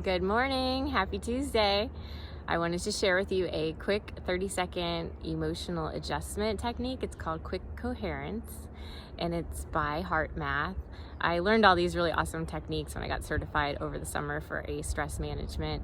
Good morning, happy Tuesday. I wanted to share with you a quick 30-second emotional adjustment technique. It's called Quick Coherence, and it's by Heart Math. I learned all these really awesome techniques when I got certified over the summer for a stress management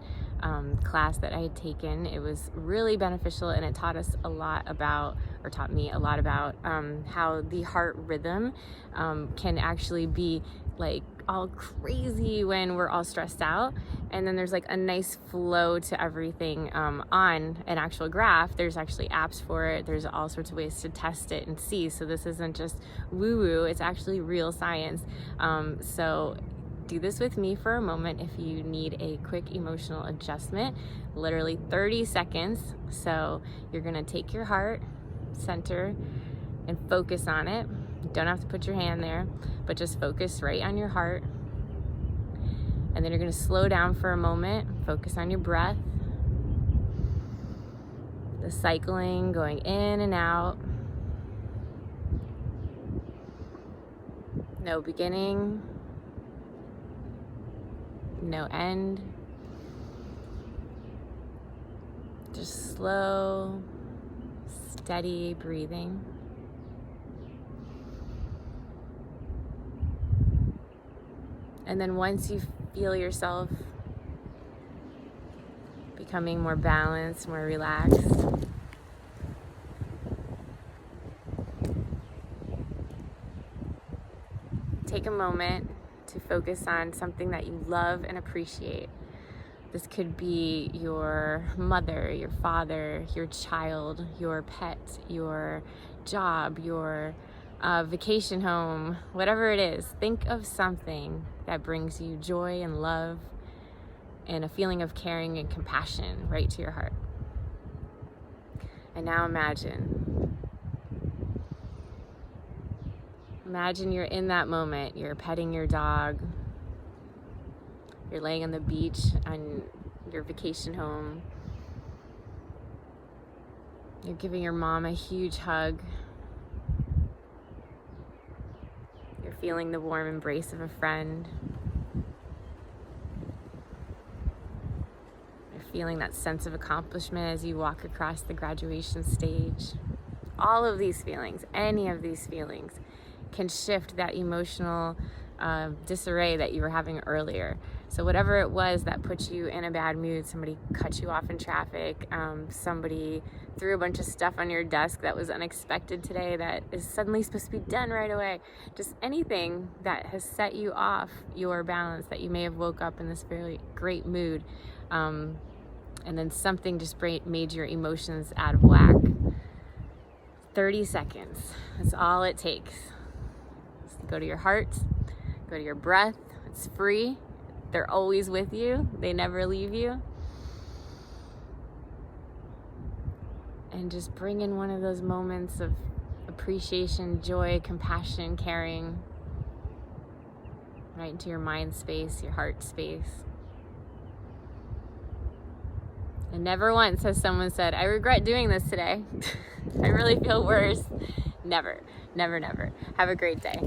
class that I had taken. It was really beneficial, and it taught us a lot about, or taught me a lot about how the heart rhythm can actually be like all crazy when we're all stressed out, and then there's like a nice flow to everything on an actual graph. There's actually apps for it. There's all sorts of ways to test it and see. So this isn't just woo-woo, it's actually real science. So do this with me for a moment if you need a quick emotional adjustment, literally 30 seconds. So you're gonna take your heart center and focus on it. You don't have to put your hand there, but just focus right on your heart. And then you're gonna slow down for a moment, focus on your breath, the cycling, going in and out. No beginning, no end. Just slow, steady breathing. And then once you feel yourself becoming more balanced, more relaxed, take a moment to focus on something that you love and appreciate. This could be your mother, your father, your child, your pet, your job, your vacation home, whatever it is. Think of something that brings you joy and love and a feeling of caring and compassion right to your heart. And now imagine you're in that moment. You're petting your dog. You're laying on the beach on your vacation home. You're giving your mom a huge hug. You're feeling the warm embrace of a friend. You're feeling that sense of accomplishment as you walk across the graduation stage. All of these feelings, any of these feelings, can shift that emotional disarray that you were having earlier. So whatever it was that put you in a bad mood, somebody cut you off in traffic, somebody threw a bunch of stuff on your desk that was unexpected today that is suddenly supposed to be done right away. Just anything that has set you off your balance, that you may have woke up in this very great mood, and then something just made your emotions out of whack. 30 seconds, that's all it takes. Just go to your heart, go to your breath. It's free. They're always with you. They never leave you. And just bring in one of those moments of appreciation, joy, compassion, caring right into your mind space, your heart space. And never once has someone said, I regret doing this today. I really feel worse. Never, never, never. Have a great day.